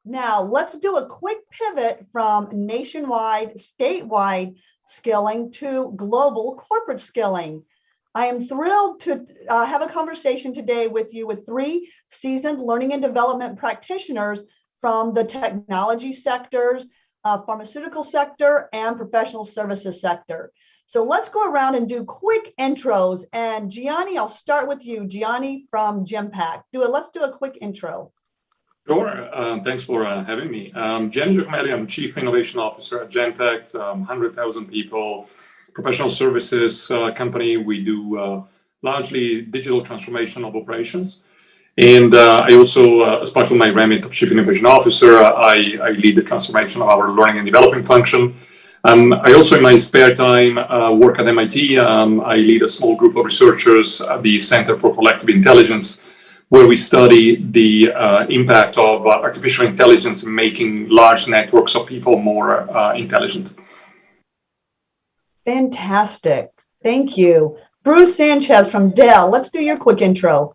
Now, let's do a quick pivot from nationwide, statewide skilling to global corporate skilling. I am thrilled to have a conversation today with you with three seasoned learning and development practitioners from the technology sectors, pharmaceutical sector, and professional services sector. So let's go around and do quick intros. And Gianni, I'll start with you. Gianni from Genpact. Let's do a quick intro. Sure. Thanks for having me. Gianni Giacomelli, I'm Chief Innovation Officer at Genpact, 100,000 people, professional services company. We do largely digital transformation of operations. And I also, as part of my remit of Chief Innovation Officer, I lead the transformation of our learning and development function. I also, in my spare time, work at MIT. I lead a small group of researchers at the Center for Collective Intelligence, where we study the impact of artificial intelligence in making large networks of people more intelligent. Fantastic. Thank you. Bruce Sanchez from Dell. Let's do your quick intro.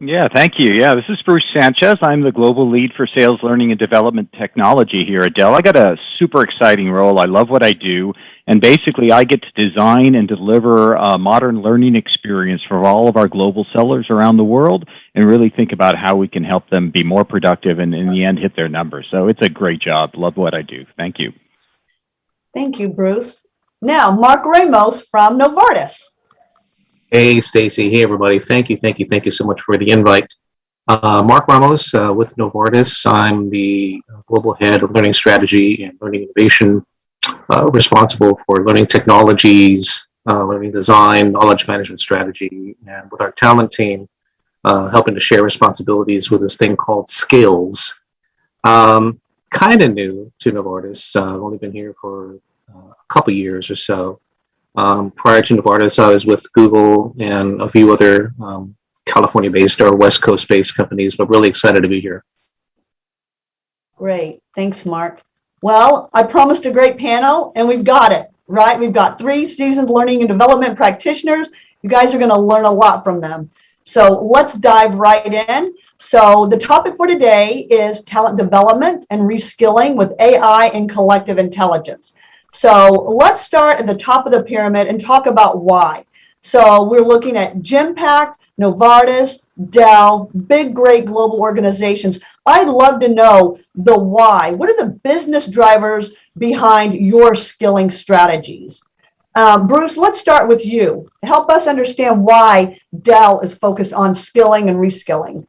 Yeah, thank you. Yeah, this is Bruce Sanchez. I'm the global lead for sales, learning, and development technology here at Dell. I got a super exciting role. I love what I do. And basically, I get to design and deliver a modern learning experience for all of our global sellers around the world and really think about how we can help them be more productive and, in the end, hit their numbers. So it's a great job. Love what I do. Thank you. Thank you, Bruce. Now, Marc Ramos from Novartis. Hey, Stacy. Hey, everybody. Thank you so much for the invite. Marc Ramos with Novartis. I'm the global head of learning strategy and learning innovation, responsible for learning technologies, learning design, knowledge management strategy, and with our talent team, helping to share responsibilities with this thing called skills. Kind of new to Novartis. I've only been here for a couple years or so. Prior to Novartis, I was with Google and a few other California-based or West Coast-based companies, but really excited to be here. Great. Thanks, Marc. Well, I promised a great panel, and we've got it, right? We've got three seasoned learning and development practitioners. You guys are going to learn a lot from them. So let's dive right in. So the topic for today is talent development and reskilling with AI and collective intelligence. So let's start at the top of the pyramid and talk about why. So we're looking at Genpact, Novartis, Dell, big, great global organizations. I'd love to know the why. What are the business drivers behind your skilling strategies? Bruce, let's start with you. Help us understand why Dell is focused on skilling and reskilling.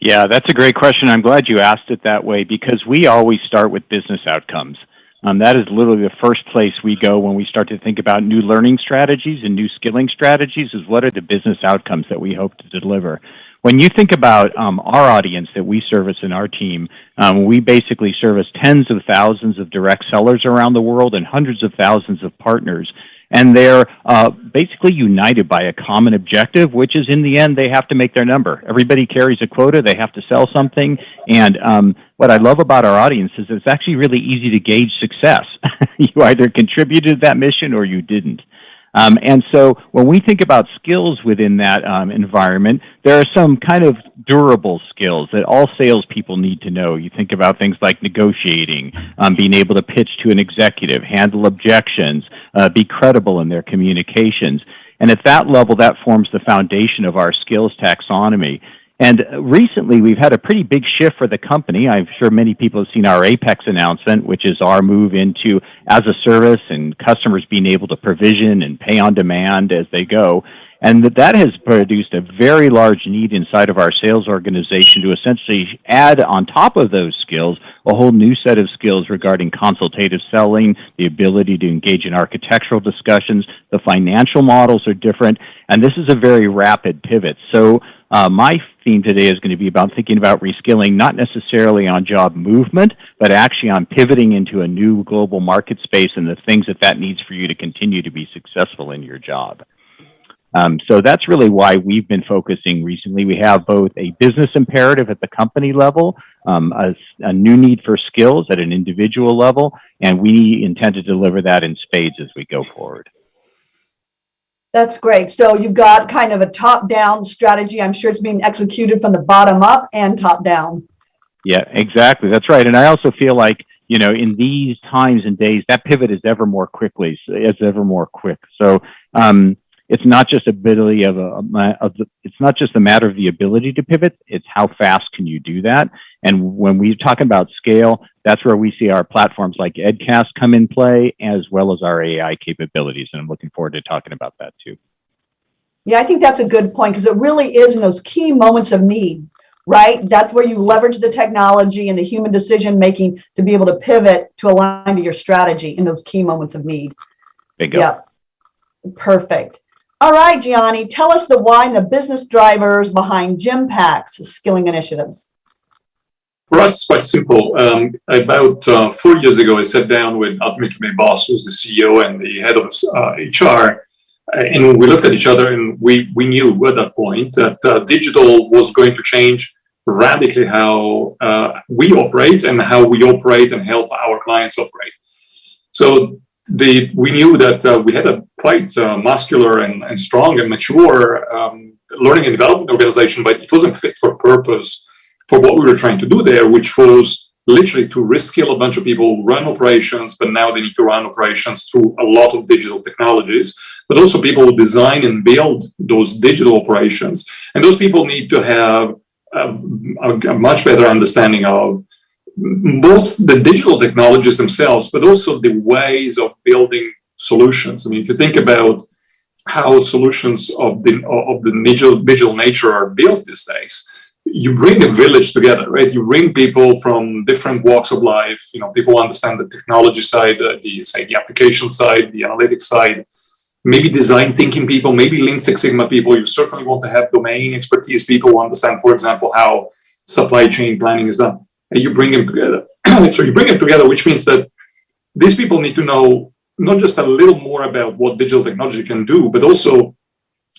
Yeah, that's a great question. I'm glad you asked it that way because we always start with business outcomes. That is literally the first place we go when we start to think about new learning strategies and new skilling strategies is what are the business outcomes that we hope to deliver. When you think about our audience that we service in our team, we basically service tens of thousands of direct sellers around the world and hundreds of thousands of partners. And they're basically united by a common objective, which is in the end, they have to make their number. Everybody carries a quota. They have to sell something. And what I love about our audience is it's actually really easy to gauge success. You either contributed to that mission or you didn't. And so when we think about skills within that environment, there are some kind of durable skills that all salespeople need to know. You think about things like negotiating, being able to pitch to an executive, handle objections, be credible in their communications. And at that level, that forms the foundation of our skills taxonomy. And recently, we've had a pretty big shift for the company. I'm sure many people have seen our Apex announcement, which is our move into as a service and customers being able to provision and pay on demand as they go. And that has produced a very large need inside of our sales organization to essentially add on top of those skills a whole new set of skills regarding consultative selling, the ability to engage in architectural discussions. The financial models are different, and this is a very rapid pivot. So my theme today is going to be about thinking about reskilling, not necessarily on job movement, but actually on pivoting into a new global market space and the things that needs for you to continue to be successful in your job. So that's really why we've been focusing recently. We have both a business imperative at the company level, a new need for skills at an individual level, and we intend to deliver that in spades as we go forward. That's great. So you've got kind of a top-down strategy. I'm sure it's being executed from the bottom up and top down. Yeah, exactly. That's right. And I also feel like, you know, in these times and days, that pivot is ever more quickly, it's ever more quick. So it's not just ability it's not just a matter of the ability to pivot, it's how fast can you do that. And when we're talking about scale, that's where we see our platforms like EdCast come in play, as well as our AI capabilities. And I'm looking forward to talking about that too. Yeah, I think that's a good point, because it really is in those key moments of need, right? That's where you leverage the technology and the human decision making to be able to pivot to align to your strategy in those key moments of need. Bingo. Yeah, perfect. All right, Gianni, tell us the why and the business drivers behind Genpact's skilling initiatives. For us, it's quite simple. About 4 years ago, I sat down with ultimately my boss, who's the CEO and the head of HR, and we looked at each other, and we knew at that point that digital was going to change radically how we operate and how we operate and help our clients operate. So we knew that we had a quite muscular and strong and mature learning and development organization, but it wasn't fit for purpose for what we were trying to do there, which was literally to reskill a bunch of people who run operations, but now they need to run operations through a lot of digital technologies, but also people who design and build those digital operations. And those people need to have a much better understanding of both the digital technologies themselves, but also the ways of building solutions. I mean, if you think about how solutions of the digital nature are built these days, you bring a village together, right? You bring people from different walks of life. You know, people understand the technology side, the application side, the analytics side, maybe design thinking people, maybe Lean Six Sigma people. You certainly want to have domain expertise people who understand, for example, how supply chain planning is done. And you bring them together. So you bring them together, which means that these people need to know not just a little more about what digital technology can do, but also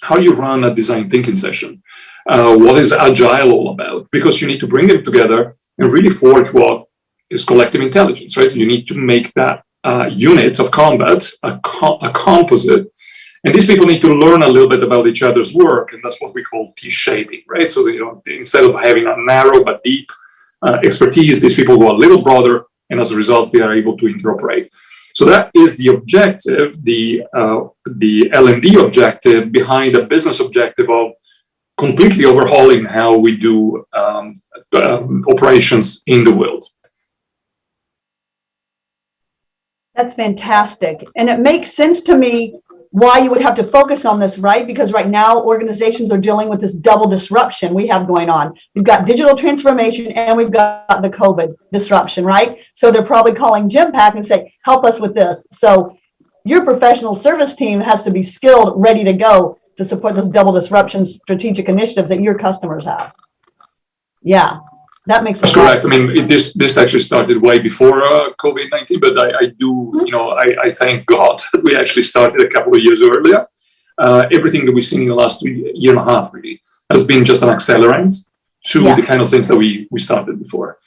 how you run a design thinking session. What is Agile all about? Because you need to bring them together and really forge what is collective intelligence, right? You need to make that unit of combat a composite. And these people need to learn a little bit about each other's work, and that's what we call T-shaping, right? So, you know, instead of having a narrow but deep expertise, these people go a little broader, and as a result, they are able to interoperate. So that is the objective, the L&D objective behind a business objective of completely overhauling how we do operations in the world. That's fantastic. And it makes sense to me why you would have to focus on this, right? Because right now organizations are dealing with this double disruption we have going on. We've got digital transformation and we've got the COVID disruption, right? So they're probably calling Genpact and say, help us with this. So your professional service team has to be skilled, ready to go to support those double disruption strategic initiatives that your customers have. Yeah, that makes sense. That's correct. I mean, this actually started way before COVID-19, but I do, you know, I thank God that we actually started a couple of years earlier. Everything that we've seen in the last year and a half really has been just an accelerant to the kind of things that we started before.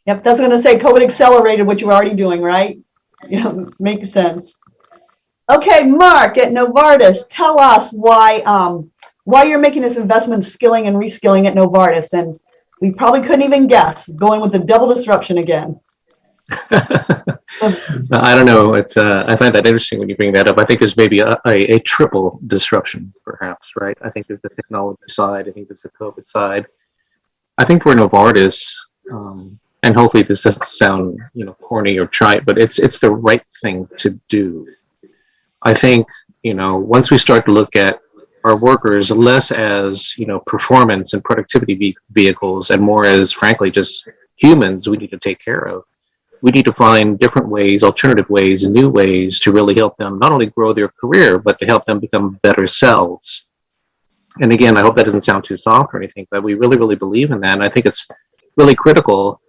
Yep, that's going to say COVID accelerated what you were already doing, right? Yeah, makes sense. Okay, Marc at Novartis, tell us why you're making this investment in skilling and reskilling at Novartis. And we probably couldn't even guess, going with the double disruption again. I don't know. It's I find that interesting when you bring that up. I think there's maybe a triple disruption, perhaps, right? I think there's the technology side. I think there's the COVID side. I think for Novartis, and hopefully this doesn't sound, you know, corny or trite, but it's the right thing to do. I think, you know, once we start to look at our workers less as, you know, performance and productivity vehicles and more as, frankly, just humans we need to take care of. We need to find different ways, alternative ways, new ways to really help them not only grow their career, but to help them become better selves. And again, I hope that doesn't sound too soft or anything, but we really, really believe in that. And I think it's really critical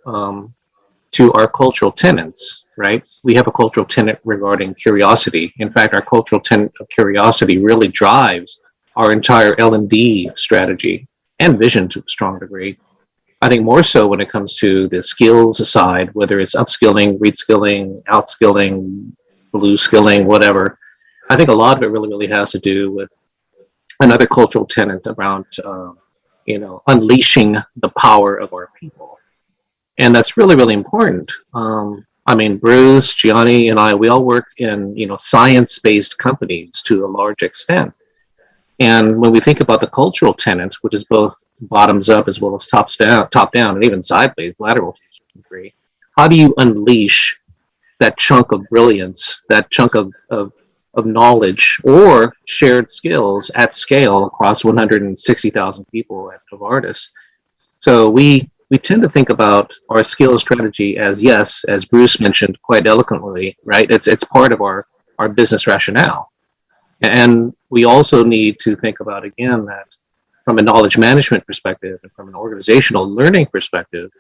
to our cultural tenets, right? We have a cultural tenet regarding curiosity. In fact, our cultural tenet of curiosity really drives our entire L&D strategy and vision to a strong degree. I think more so when it comes to the skills side, whether it's upskilling, reskilling, outskilling, blue skilling, whatever. I think a lot of it really, really has to do with another cultural tenet around, you know, unleashing the power of our people. And that's really, really important. I mean, Bruce, Gianni, and I, we all work in, science-based companies to a large extent. And when we think about the cultural tenet, which is both bottoms up as well as top down, and even sideways, lateral to a certain degree, how do you unleash that chunk of brilliance, that chunk of knowledge or shared skills at scale across 160,000 people at Novartis? So we tend to think about our skill strategy as, yes, as Bruce mentioned quite eloquently, right? It's part of our business rationale. And we also need to think about, again, that from a knowledge management perspective and from an organizational learning perspective,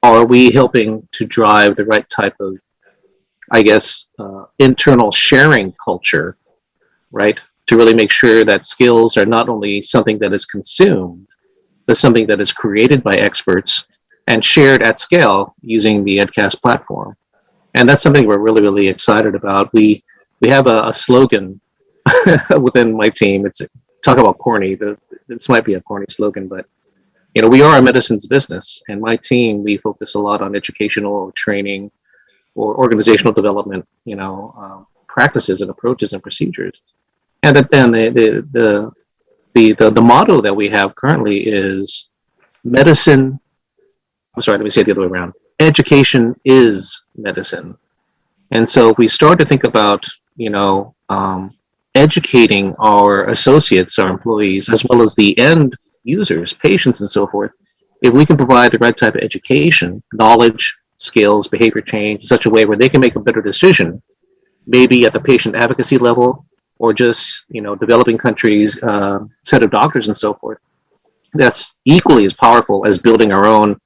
are we helping to drive the right type of, internal sharing culture, right? To really make sure that skills are not only something that is consumed, but something that is created by experts and shared at scale using the EdCast platform. And that's something we're really, really excited about. We have a slogan within my team. It's talk about corny. This might be a corny slogan, but we are a medicines business, and my team, we focus a lot on educational training or organizational development, practices and approaches and procedures. And the motto that we have currently is medicine. I'm sorry, let me say it the other way around. Education is medicine. And so if we start to think about, educating our associates, our employees, as well as the end users, patients, and so forth, if we can provide the right type of education, knowledge, skills, behavior change in such a way where they can make a better decision, maybe at the patient advocacy level, or just, developing countries, set of doctors and so forth, that's equally as powerful as building our own,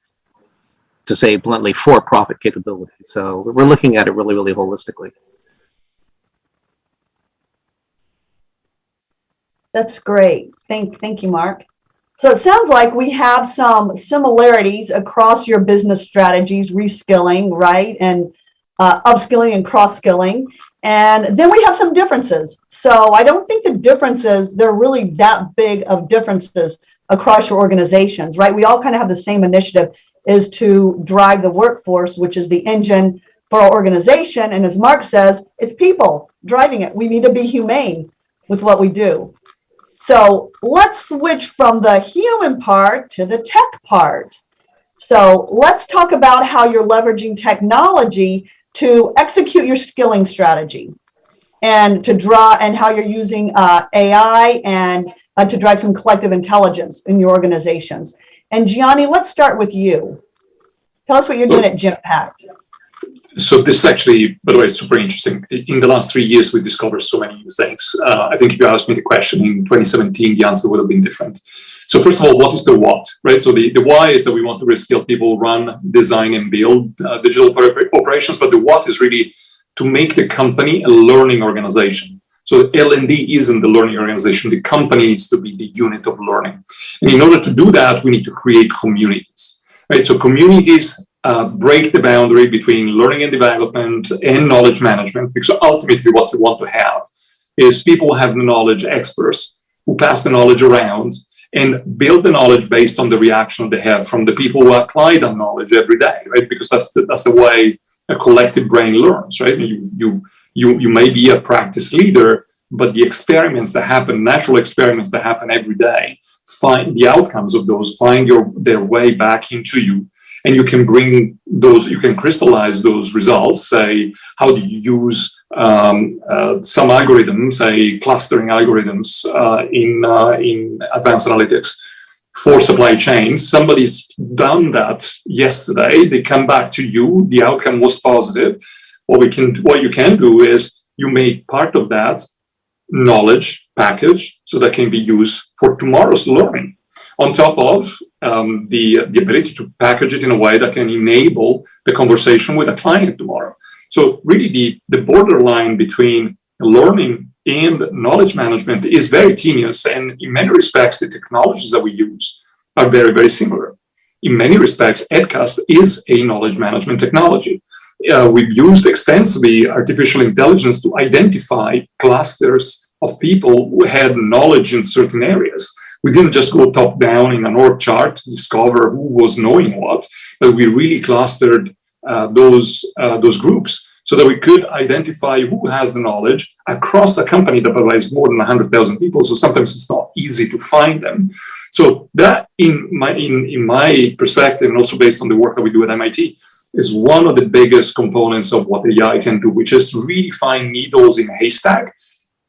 to say bluntly, for-profit capability. So we're looking at it really, really holistically. That's great. Thank you, Marc. So it sounds like we have some similarities across your business strategies, reskilling, right? And upskilling and cross-skilling. And then we have some differences. So I don't think the differences, they're really that big of differences across your organizations, right? We all kind of have the same initiative, is to drive the workforce, which is the engine for our organization. And as Marc says, it's people driving it. We need to be humane with what we do. So let's switch from the human part to the tech part. So let's talk about how you're leveraging technology to execute your skilling strategy, and how you're using AI and to drive some collective intelligence in your organizations. And Gianni, let's start with you. Tell us what you're doing at Genpact. So this is actually, by the way, super interesting. In the last 3 years, we discovered so many new things. I think if you asked me the question in 2017, the answer would have been different. So first of all, what is the what, right? So the why is that we want to reskill people, run, design, and build digital operations. But the what is really to make the company a learning organization. So L&D isn't the learning organization. The company needs to be the unit of learning. And in order to do that, we need to create communities, right? So communities break the boundary between learning and development and knowledge management, because ultimately what you want to have is people who have the knowledge, experts who pass the knowledge around and build the knowledge based on the reaction they have from the people who apply that knowledge every day, right? Because that's the way a collective brain learns, right? You may be a practice leader, but the experiments that happen, natural experiments that happen every day, find the outcomes of those, find their way back into you. And you can bring those, you can crystallize those results, say, how do you use some algorithms, say clustering algorithms in advanced analytics for supply chains. Somebody's done that yesterday. They come back to you. The outcome was positive. What you can do is you make part of that knowledge package so that can be used for tomorrow's learning, on top of the ability to package it in a way that can enable the conversation with a client tomorrow. So really the borderline between learning and knowledge management is very tenuous, and in many respects, the technologies that we use are very, very similar. In many respects, EdCast is a knowledge management technology. We've used extensively artificial intelligence to identify clusters of people who had knowledge in certain areas. we didn't just go top down in an org chart to discover who was knowing what, but we really clustered those groups so that we could identify who has the knowledge across a company that provides more than 100,000 people. So sometimes it's not easy to find them. So that, in my perspective, and also based on the work that we do at MIT, is one of the biggest components of what AI can do, which is to really find needles in a haystack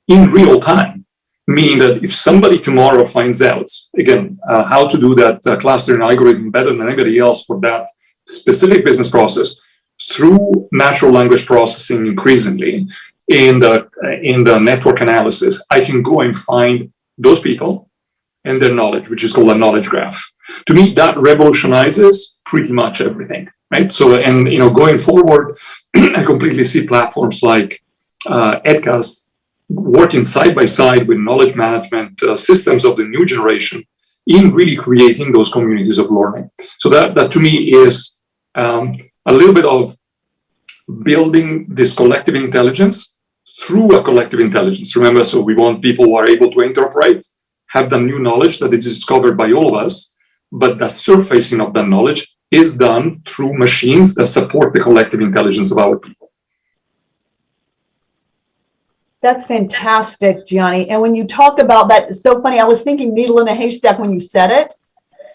in real time. Meaning that if somebody tomorrow finds out, again, how to do that clustering algorithm better than anybody else for that specific business process through natural language processing increasingly in the network analysis, I can go and find those people and their knowledge, which is called a knowledge graph. To me, that revolutionizes pretty much everything, right? So, and going forward, I completely see platforms like EdCast working side by side with knowledge management systems of the new generation in really creating those communities of learning. So that to me is a little bit of building this collective intelligence through a collective intelligence. Remember, so we want people who are able to interoperate, have the new knowledge that is discovered by all of us, but the surfacing of that knowledge is done through machines that support the collective intelligence of our people. That's fantastic, Gianni. And when you talk about that, it's so funny. I was thinking needle in a haystack when you said it.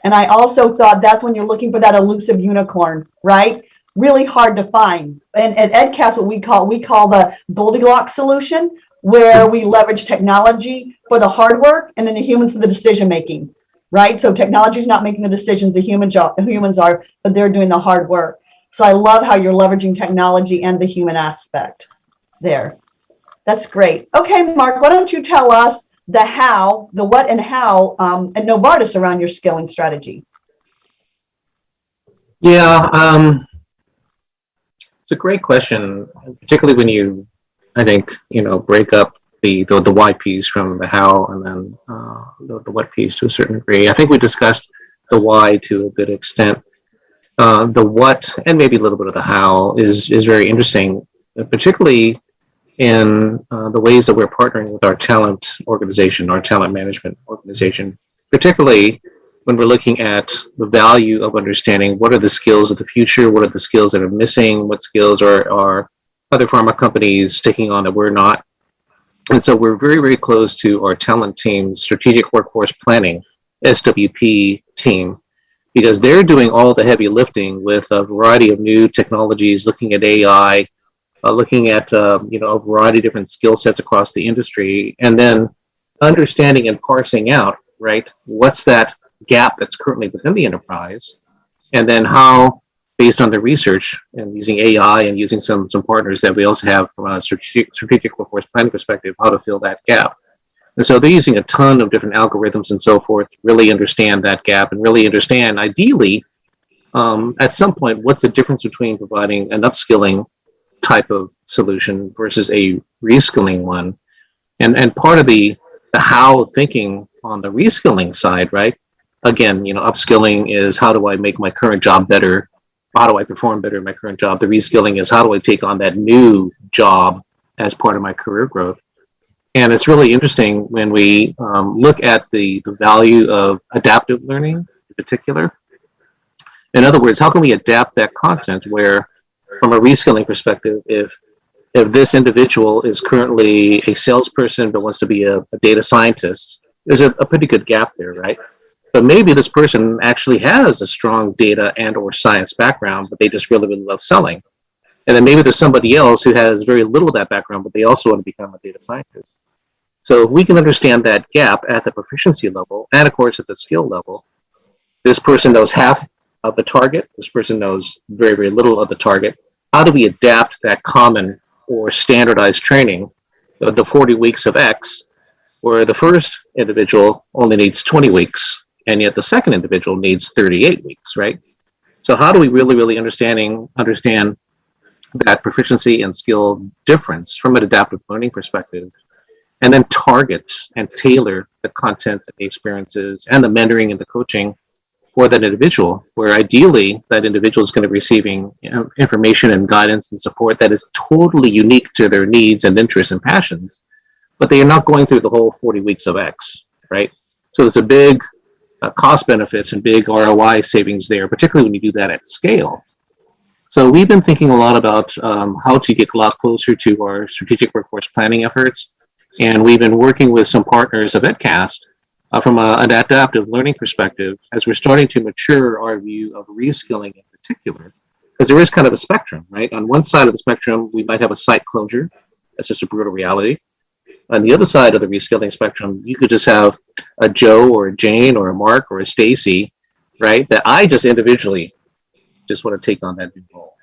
And I also thought that's when you're looking for that elusive unicorn, right? Really hard to find. And at EdCast, what we call the Goldilocks Solution, where we leverage technology for the hard work and then the humans for the decision making, right? So technology is not making the decisions, the humans are, but they're doing the hard work. So I love how you're leveraging technology and the human aspect there. That's great. Okay, Marc, why don't you tell us the how, the what and how at Novartis around your skilling strategy? Yeah, it's a great question, particularly when you, I think, break up the why piece from the how, and then the what piece to a certain degree. I think we discussed the why to a good extent. The what and maybe a little bit of the how is very interesting, particularly in the ways that we're partnering with our talent organization, our talent management organization, particularly when we're looking at the value of understanding what are the skills of the future, what are the skills that are missing, what skills are other pharma companies taking on that we're not. And so we're very, very close to our talent team's strategic workforce planning, SWP team, because they're doing all the heavy lifting with a variety of new technologies, looking at AI, looking at a variety of different skill sets across the industry, and then understanding and parsing out, right, what's that gap that's currently within the enterprise, and then how, based on the research and using AI and using some partners that we also have from a strategic workforce planning perspective, how to fill that gap. And so they're using a ton of different algorithms and so forth, really understand that gap and really understand, ideally, at some point, what's the difference between providing an upskilling type of solution versus a reskilling one. And part of the how thinking on the reskilling side, right? Again, upskilling is how do I make my current job better? How do I perform better in my current job? The reskilling is how do I take on that new job as part of my career growth? And it's really interesting when we look at the value of adaptive learning in particular. In other words, how can we adapt that content where, from a reskilling perspective, if this individual is currently a salesperson but wants to be a data scientist, there's a pretty good gap there, right? But maybe this person actually has a strong data and or science background, but they just really, really love selling. And then maybe there's somebody else who has very little of that background, but they also want to become a data scientist. So if we can understand that gap at the proficiency level, and of course at the skill level, this person knows half of the target, this person knows very, very little of the target. How do we adapt that common or standardized training, the 40 weeks of X, where the first individual only needs 20 weeks, and yet the second individual needs 38 weeks, right? So how do we really, really understand that proficiency and skill difference from an adaptive learning perspective, and then target and tailor the content and the experiences and the mentoring and the coaching for that individual, where ideally that individual is going to be receiving information and guidance and support that is totally unique to their needs and interests and passions, but they are not going through the whole 40 weeks of X, right? So there's a big cost benefits and big ROI savings there, particularly when you do that at scale. So we've been thinking a lot about how to get a lot closer to our strategic workforce planning efforts. And we've been working with some partners of EdCast from an adaptive learning perspective as we're starting to mature our view of reskilling in particular, because there is kind of a spectrum, right? On one side of the spectrum, we might have a site closure. That's just a brutal reality. On the other side of the reskilling spectrum, you could just have a Joe or a Jane or a Mark or a Stacy, right? That I just individually just want to take on that new role.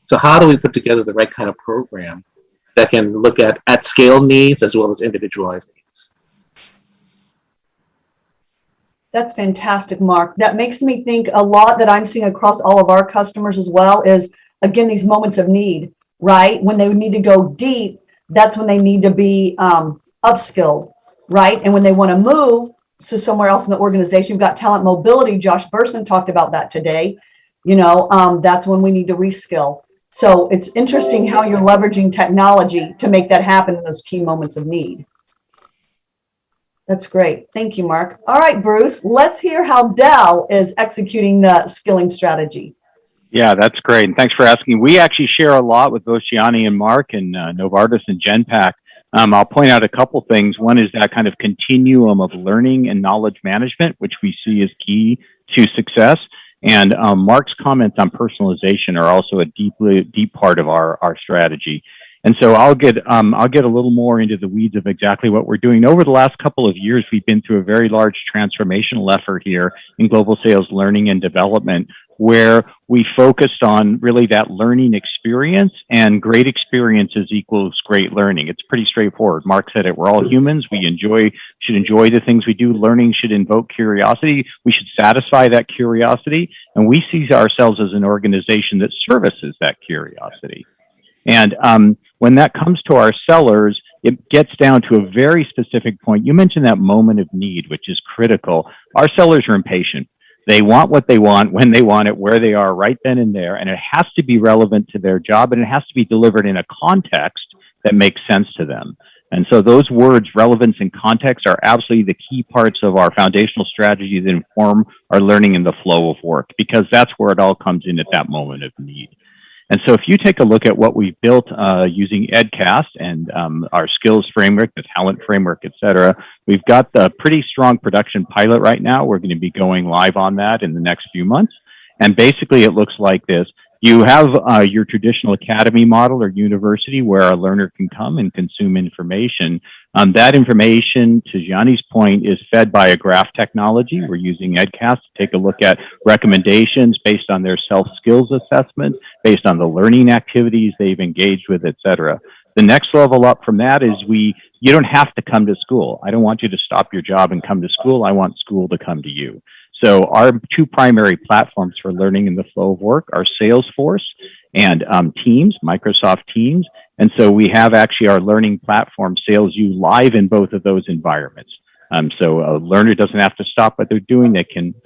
So how do we put together the right kind of program that can look at scale needs as well as individualized needs? That's fantastic, Mark. That makes me think a lot that I'm seeing across all of our customers as well is, again, these moments of need, right? When they need to go deep, that's when they need to be upskilled, right? And when they want to move to somewhere else in the organization, you've got talent mobility. Josh Burson talked about that today. You know, that's when we need to reskill. So it's interesting how you're leveraging technology to make that happen in those key moments of need. That's great. Thank you, Mark. All right, Bruce, let's hear how Dell is executing the skilling strategy. Yeah, that's great. And thanks for asking. We actually share a lot with both Gianni and Marc and Novartis and Genpact. I'll point out a couple things. One is that kind of continuum of learning and knowledge management, which we see as key to success. And Marc's comments on personalization are also a deep part of our strategy. And so I'll get a little more into the weeds of exactly what we're doing. Over the last couple of years, we've been through a very large transformational effort here in global sales learning and development, where we focused on really that learning experience, and great experiences equals great learning. It's pretty straightforward. Marc said it. We're all humans. We should enjoy the things we do. Learning should invoke curiosity. We should satisfy that curiosity. And we see ourselves as an organization that services that curiosity. And when that comes to our sellers, it gets down to a very specific point. You mentioned that moment of need, which is critical. Our sellers are impatient. They want what they want, when they want it, where they are, right then and there. And it has to be relevant to their job, and it has to be delivered in a context that makes sense to them. And so those words, relevance and context, are absolutely the key parts of our foundational strategy that inform our learning and the flow of work, because that's where it all comes in at that moment of need. And so if you take a look at what we've built using EdCast and our skills framework, the talent framework, et cetera, we've got the pretty strong production pilot right now. We're going to be going live on that in the next few months. And basically it looks like this. You have your traditional academy model or university where a learner can come and consume information. That information, to Gianni's point, is fed by a graph technology. We're using EdCast to take a look at recommendations based on their self-skills assessment, based on the learning activities they've engaged with, et cetera. The next level up from that is you don't have to come to school. I don't want you to stop your job and come to school. I want school to come to you. So our two primary platforms for learning in the flow of work are Salesforce and Teams, Microsoft Teams. And so we have actually our learning platform, SalesU, live in both of those environments. So a learner doesn't have to stop what they're doing. They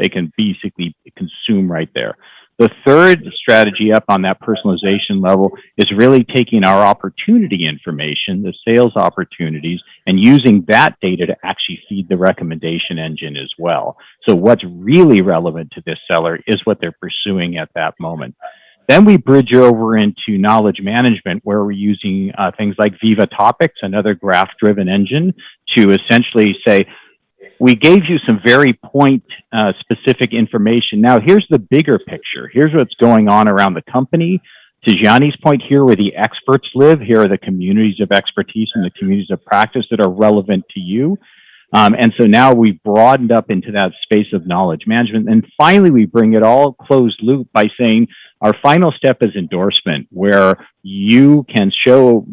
can basically consume right there. The third strategy up on that personalization level is really taking our opportunity information, the sales opportunities, and using that data to actually feed the recommendation engine as well. So what's really relevant to this seller is what they're pursuing at that moment. Then we bridge over into knowledge management, where we're using things like Viva Topics, another graph-driven engine, to essentially say, we gave you some very point-specific information. Now, here's the bigger picture. Here's what's going on around the company. To Gianni's point, here where the experts live, here are the communities of expertise and the communities of practice that are relevant to you. And so now we've broadened up into that space of knowledge management. And finally, we bring it all closed loop by saying our final step is endorsement, where you can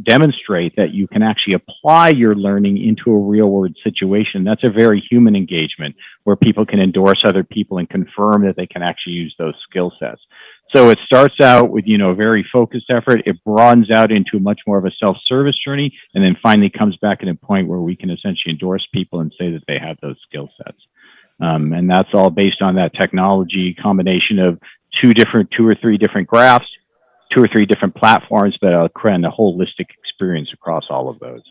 demonstrate that you can actually apply your learning into a real world situation. That's a very human engagement where people can endorse other people and confirm that they can actually use those skill sets. So it starts out with, a very focused effort. It broadens out into much more of a self-service journey, and then finally comes back at a point where we can essentially endorse people and say that they have those skill sets. And that's all based on that technology combination of two or three different graphs, 2 or 3 different platforms, but create a holistic experience across all of those.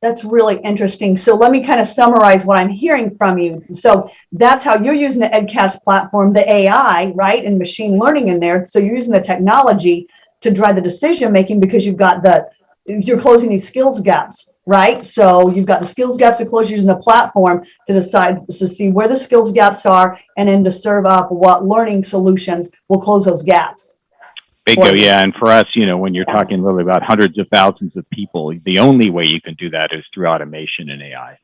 That's really interesting. So let me kind of summarize what I'm hearing from you. So that's how you're using the EdCast platform, the AI, right, and machine learning in there. So you're using the technology to drive the decision making because you're closing these skills gaps, right? So you've got the skills gaps to close using the platform to decide to see where the skills gaps are and then to serve up what learning solutions will close those gaps. Bingo, yeah. And for us, when you're talking really about hundreds of thousands of people, the only way you can do that is through automation and AI.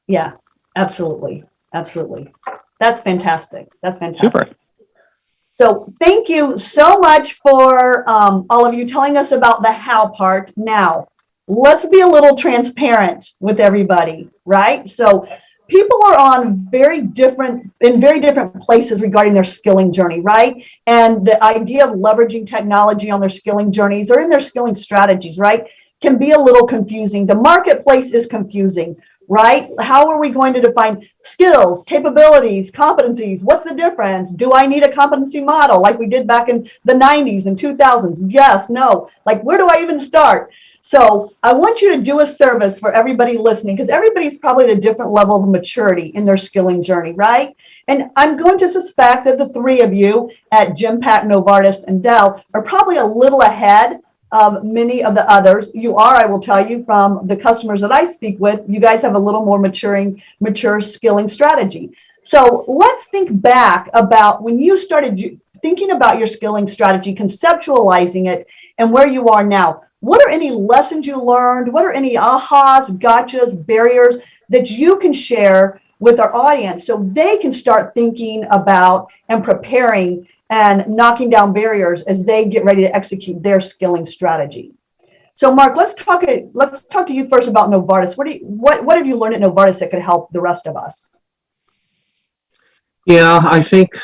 Yeah, absolutely. Absolutely. That's fantastic. That's fantastic. Super. So thank you so much for all of you telling us about the how part. Now, let's be a little transparent with everybody, right? So people are in very different places regarding their skilling journey, right? And the idea of leveraging technology on their skilling journeys or in their skilling strategies, right, can be a little confusing. The marketplace is confusing, right? How are we going to define skills, capabilities, competencies? What's the difference? Do I need a competency model like we did back in the 90s and 2000s? Yes, no. Like, where do I even start? So I want you to do a service for everybody listening, because everybody's probably at a different level of maturity in their skilling journey, right? And I'm going to suspect that the three of you at Genpact, Novartis, and Dell are probably a little ahead of many of the others. You are, I will tell you, from the customers that I speak with, you guys have a little more mature skilling strategy. So let's think back about when you started thinking about your skilling strategy, conceptualizing it, and where you are now. What are any lessons you learned? What are any ahas, gotchas, barriers that you can share with our audience so they can start thinking about and preparing and knocking down barriers as they get ready to execute their skilling strategy? So Marc, let's talk to you first about Novartis. What have you learned at Novartis that could help the rest of us? Yeah, I think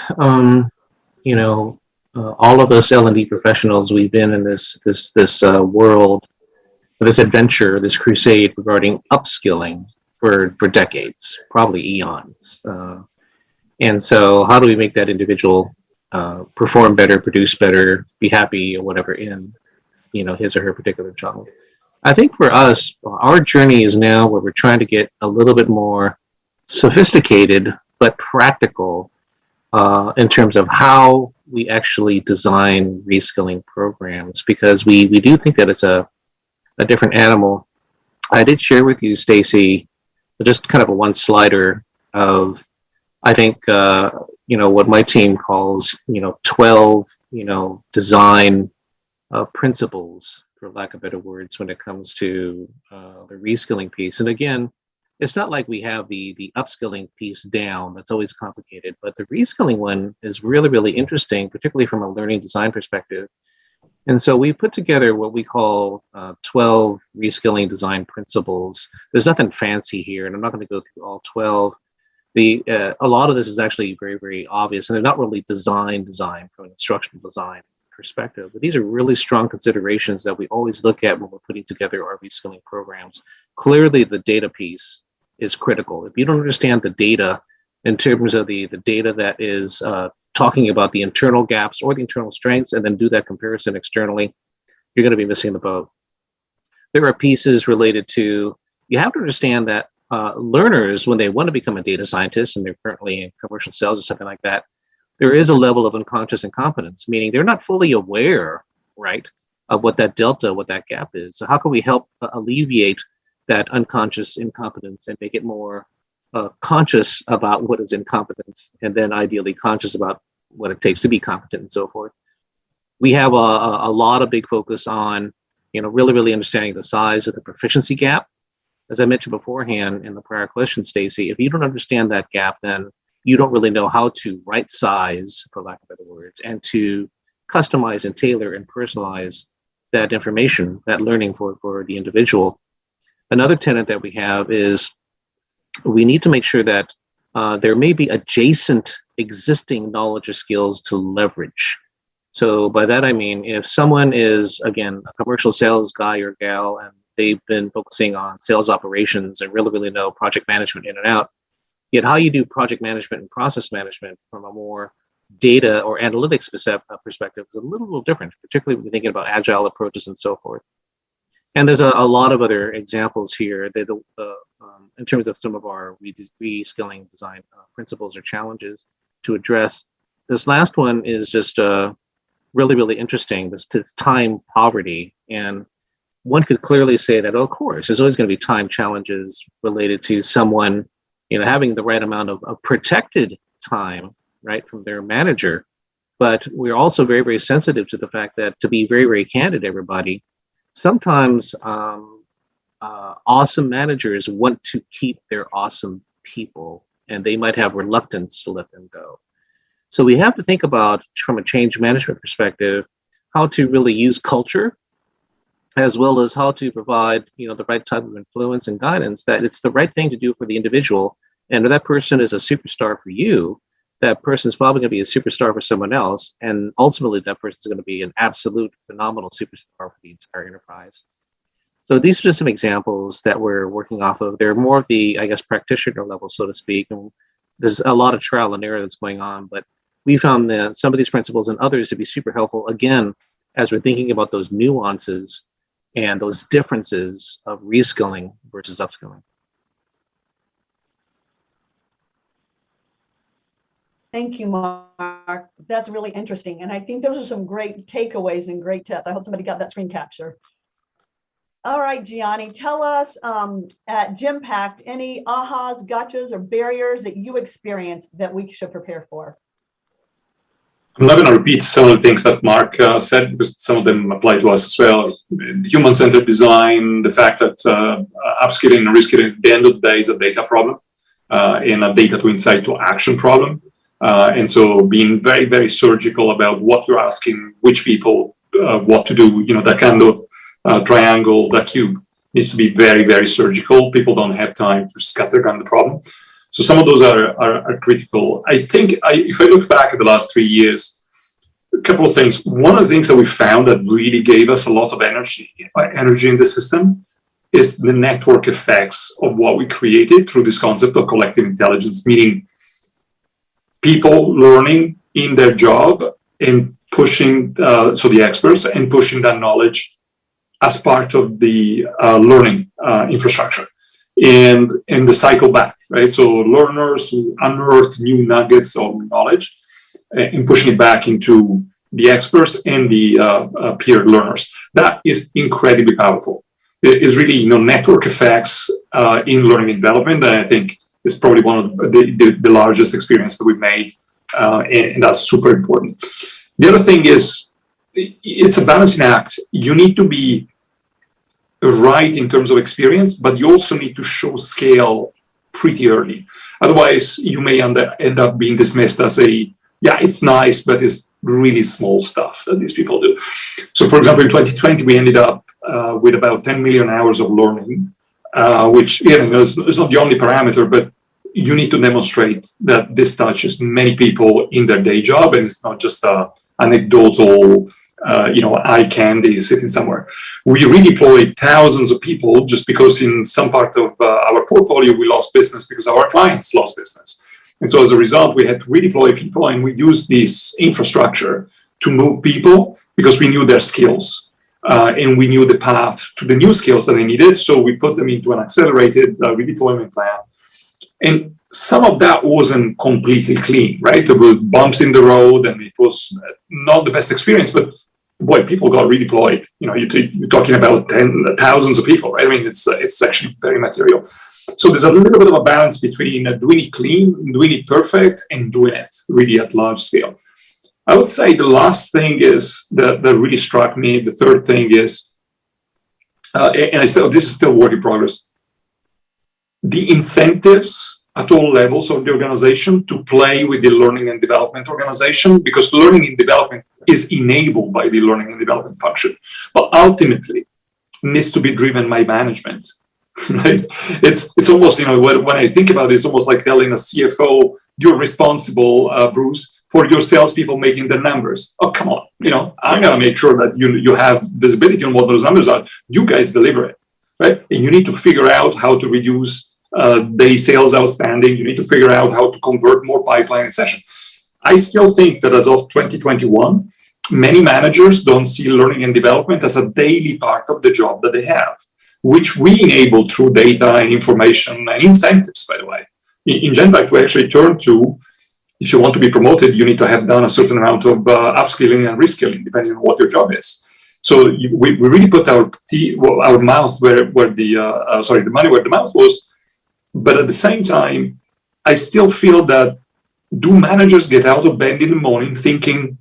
all of us L&D professionals, we've been in this world, this adventure, this crusade regarding upskilling for decades, probably eons. And so how do we make that individual perform better, produce better, be happy, or whatever in his or her particular job? I think for us, our journey is now where we're trying to get a little bit more sophisticated but practical in terms of how we actually design reskilling programs, because we do think that it's a different animal. I did share with you, Stacy, just kind of a one slider of, I think, what my team calls, 12, design principles, for lack of better words, when it comes to the reskilling piece. And again, it's not like we have the upskilling piece down. That's always complicated. But the reskilling one is really, really interesting, particularly from a learning design perspective. And so we put together what we call 12 reskilling design principles. There's nothing fancy here, and I'm not going to go through all 12. A lot of this is actually very, very obvious, and they're not really design from an instructional design perspective. But these are really strong considerations that we always look at when we're putting together our reskilling programs. Clearly, the data piece is critical. If you don't understand the data in terms of the data that is talking about the internal gaps or the internal strengths, and then do that comparison externally, you're going to be missing the boat. There are pieces related to, you have to understand that learners, when they want to become a data scientist and they're currently in commercial sales or something like that, there is a level of unconscious incompetence, meaning they're not fully aware, right, of what that delta, what that gap is. So how can we help alleviate that unconscious incompetence and make it more conscious about what is incompetence, and then ideally conscious about what it takes to be competent and so forth? We have a lot of big focus on, really, really understanding the size of the proficiency gap. As I mentioned beforehand in the prior question, Stacy, if you don't understand that gap, then you don't really know how to right size, for lack of better words, and to customize and tailor and personalize that information, that learning for the individual. Another tenet that we have is we need to make sure that there may be adjacent existing knowledge or skills to leverage. So by that, I mean, if someone is, again, a commercial sales guy or gal, and they've been focusing on sales operations and really, really know project management in and out, yet how you do project management and process management from a more data or analytics perspective is a little different, particularly when you're thinking about agile approaches and so forth. And there's a lot of other examples here that in terms of some of our reskilling design principles or challenges to address. This last one is just really, really interesting. This time poverty. And one could clearly say that, of course, there's always going to be time challenges related to someone, having the right amount of protected time, right, from their manager. But we're also very, very sensitive to the fact that, to be very, very candid, everybody, sometimes awesome managers want to keep their awesome people, and they might have reluctance to let them go. So we have to think about, from a change management perspective, how to really use culture, as well as how to provide, the right type of influence and guidance, that it's the right thing to do for the individual. And if that person is a superstar for you, that person is probably going to be a superstar for someone else. And ultimately, that person is going to be an absolute phenomenal superstar for the entire enterprise. So these are just some examples that we're working off of. They're more of the, I guess, practitioner level, so to speak. And there's a lot of trial and error that's going on, but we found that some of these principles and others to be super helpful, again, as we're thinking about those nuances and those differences of reskilling versus upskilling. Thank you, Mark. That's really interesting. And I think those are some great takeaways and great tips. I hope somebody got that screen capture. All right, Gianni, tell us at Genpact, any ahas, gotchas, or barriers that you experienced that we should prepare for? I'm not going to repeat some of the things that Mark said, because some of them apply to us as well. Human-centered design, the fact that upskilling and reskilling at the end of the day is a data problem, and a data to insight to action problem. And so being very, very surgical about what you're asking, which people, what to do, that kind of triangle, that cube needs to be very, very surgical. People don't have time to scattergun the problem. So some of those are critical. I think if I look back at the last 3 years, a couple of things. One of the things that we found that really gave us a lot of energy in the system is the network effects of what we created through this concept of collective intelligence, meaning people learning in their job and pushing, so the experts, and pushing that knowledge as part of the learning infrastructure. And the cycle back, right? So learners who unearth new nuggets of knowledge and pushing it back into the experts and the peer learners. That is incredibly powerful. It is really, network effects in learning and development. And I think it's probably one of the largest experience that we've made, and that's super important. The other thing is, it's a balancing act. You need to be right in terms of experience, but you also need to show scale pretty early. Otherwise, you may end up being dismissed as it's nice, but it's really small stuff that these people do. So, for example, in 2020, we ended up with about 10 million hours of learning, which is not the only parameter, but you need to demonstrate that this touches many people in their day job, and it's not just anecdotal eye candy sitting somewhere. We redeployed thousands of people just because in some part of our portfolio, we lost business because our clients lost business. And so as a result, we had to redeploy people, and we used this infrastructure to move people because we knew their skills and we knew the path to the new skills that they needed. So we put them into an accelerated redeployment plan. And some of that wasn't completely clean, right? There were bumps in the road, and it was not the best experience, but boy, people got redeployed. You're talking about thousands of people, right? I mean, it's actually very material. So there's a little bit of a balance between doing it clean, doing it perfect, and doing it really at large scale. I would say the last thing is that really struck me. The third thing is, this is still work in progress. The incentives at all levels of the organization to play with the learning and development organization, because learning and development is enabled by the learning and development function, but ultimately needs to be driven by management, right? It's almost, when I think about it, it's almost like telling a CFO, you're responsible, Bruce, for your salespeople making the numbers. Oh, come on, I'm gonna make sure that you have visibility on what those numbers are. You guys deliver it, right? And you need to figure out how to reduce day sales outstanding. You need to figure out how to convert more pipeline in session. I still think that as of 2021, many managers don't see learning and development as a daily part of the job that they have, which we enable through data and information and incentives, by the way. In Genpact, we actually turn to, if you want to be promoted, you need to have done a certain amount of upskilling and reskilling, depending on what your job is. So we really put our mouth where the money where the mouth was. But at the same time, I still feel that, do managers get out of bed in the morning thinking,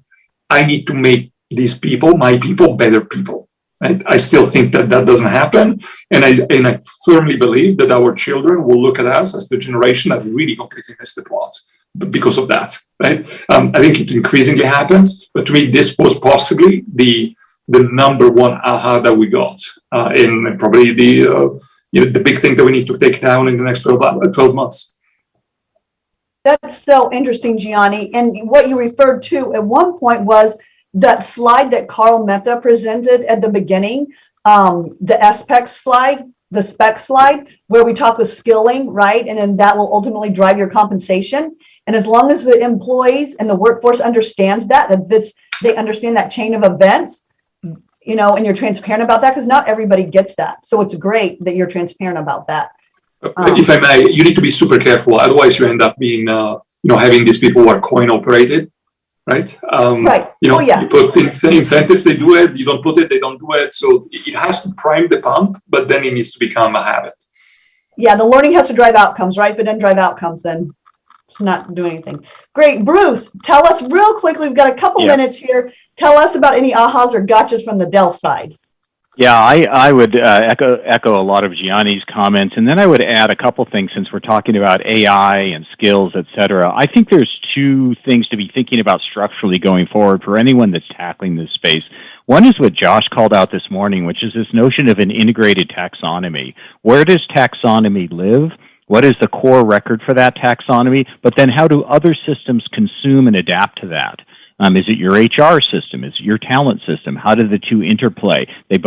I need to make these people, my people, better people? Right? I still think that doesn't happen. And I firmly believe that our children will look at us as the generation that really completely missed the plot because of that. Right? I think it increasingly happens, but to me, this was possibly the number one aha that we got, and probably the big thing that we need to take down in the next 12 months. That's so interesting, Gianni. And what you referred to at one point was that slide that Carl Mehta presented at the beginning, the SPEC slide, the spec slide, where we talk with skilling, right? And then that will ultimately drive your compensation. And as long as the employees and the workforce understands that they understand that chain of events, you know, and you're transparent about that, because not everybody gets that. So it's great that you're transparent about that. If I may, you need to be super careful. Otherwise, you end up being, having these people who are coin operated, right? Right. You put incentives, they do it. You don't put it, they don't do it. So it has to prime the pump, but then it needs to become a habit. Yeah, the learning has to drive outcomes, right? If it doesn't drive outcomes, then it's not doing anything. Great. Bruce, tell us real quickly, we've got a couple minutes here. Tell us about any ahas or gotchas from the Dell side. Yeah, I would echo a lot of Gianni's comments, and then I would add a couple things since we're talking about AI and skills, et cetera. I think there's two things to be thinking about structurally going forward for anyone that's tackling this space. One is what Josh called out this morning, which is this notion of an integrated taxonomy. Where does taxonomy live? What is the core record for that taxonomy? But then how do other systems consume and adapt to that? Is it your HR system? Is it your talent system? How do the two interplay? They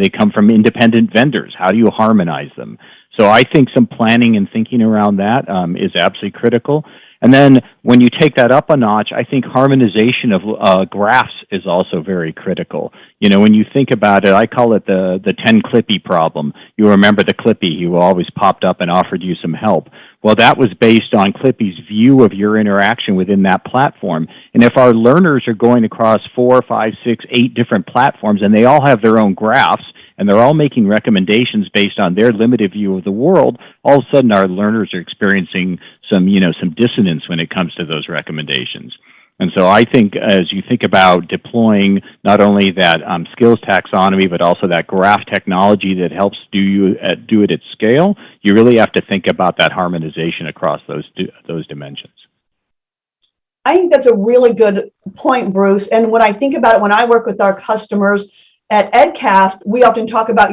come from independent vendors. How do you harmonize them? So I think some planning and thinking around that is absolutely critical. And then when you take that up a notch, I think harmonization of graphs is also very critical. You know, when you think about it, I call it the 10 Clippy problem. You remember the Clippy who always popped up and offered you some help. Well, that was based on Clippy's view of your interaction within that platform. And if our learners are going across 4, 5, 6, 8 different platforms and they all have their own graphs, and they're all making recommendations based on their limited view of the world, all of a sudden our learners are experiencing some dissonance when it comes to those recommendations. And so I think as you think about deploying not only that skills taxonomy, but also that graph technology that helps do it at scale, you really have to think about that harmonization across those dimensions. I think that's a really good point, Bruce. And when I think about it, when I work with our customers at EdCast, we often talk about,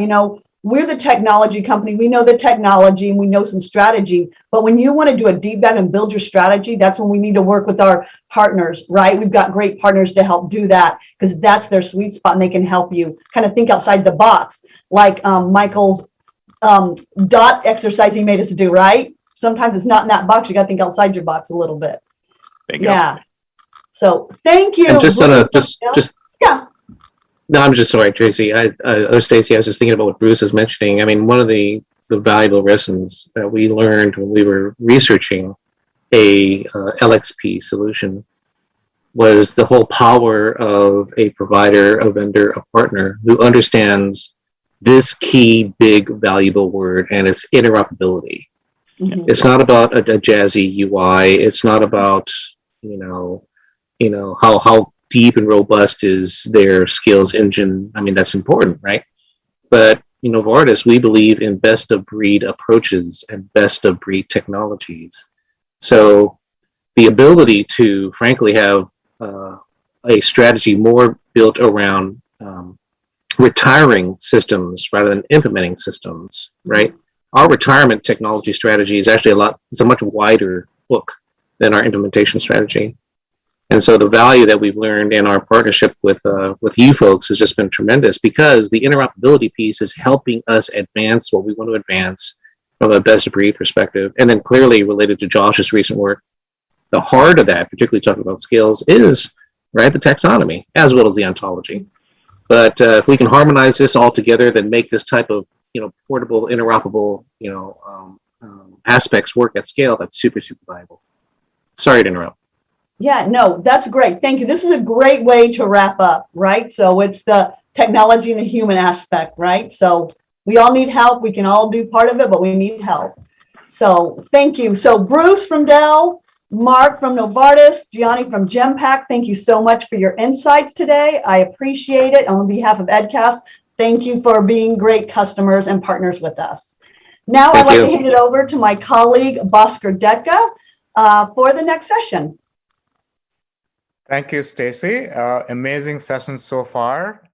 we're the technology company. We know the technology and we know some strategy. But when you want to do a deep dive and build your strategy, that's when we need to work with our partners, right? We've got great partners to help do that because that's their sweet spot and they can help you kind of think outside the box, like Michael's dot exercise he made us do, right? Sometimes it's not in that box. You got to think outside your box a little bit. Yeah. So thank you. And yeah. No, I'm just sorry, Tracy. Stacy, I was just thinking about what Bruce is mentioning. I mean, one of the valuable lessons that we learned when we were researching a LXP solution was the whole power of a provider, a vendor, a partner who understands this key, big, valuable word, and it's interoperability. Mm-hmm. It's not about a jazzy UI. It's not about how deep and robust is their skills engine. I mean, that's important, right? But Novartis, we believe in best of breed approaches and best of breed technologies. So the ability to frankly have a strategy more built around retiring systems rather than implementing systems, right? Our retirement technology strategy is actually it's a much wider book than our implementation strategy. And so the value that we've learned in our partnership with you folks has just been tremendous because the interoperability piece is helping us advance what we want to advance from a best of breed perspective. And then clearly related to Josh's recent work, the heart of that, particularly talking about skills, is right? The taxonomy, as well as the ontology. But if we can harmonize this all together, then make this type of, portable, interoperable, aspects work at scale, that's super, super valuable. Sorry to interrupt. Yeah, no, that's great. Thank you. This is a great way to wrap up, right? So it's the technology and the human aspect, right? So we all need help. We can all do part of it, but we need help. So thank you. So Bruce from Dell, Marc from Novartis, Gianni from Genpact, thank you so much for your insights today. I appreciate it. On behalf of EdCast, thank you for being great customers and partners with us. Now I'd like to hand it over to my colleague, Bhaskar Detka, for the next session. Thank you, Stacy. Amazing session so far.